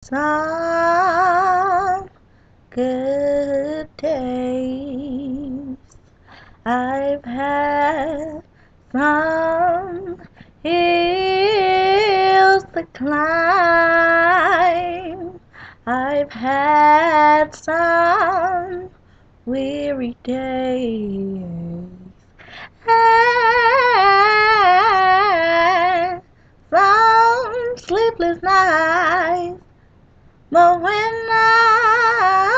Some good days. I've had some hills to climb. I've had some weary days. And some sleepless nights. But when I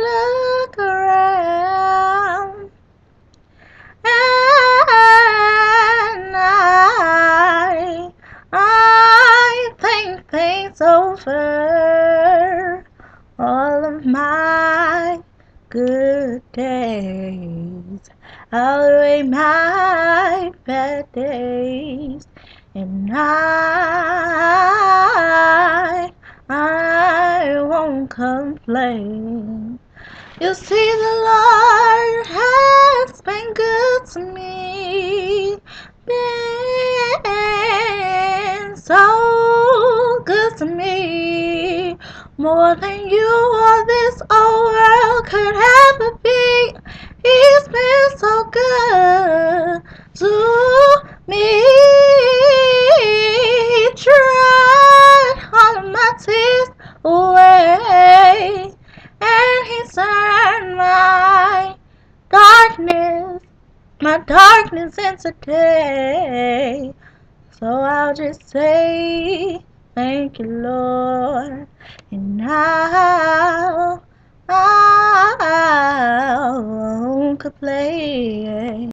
look around and I think things over, all of my good days outweigh my bad days, and I won't complain. You see, the Lord has been good to me, been so good to me, more than you or this old world could ever be. He's been so good to me. He dried all of my tears away, and he turned my darkness into day. So I'll just say, thank you, Lord, and I won't complain.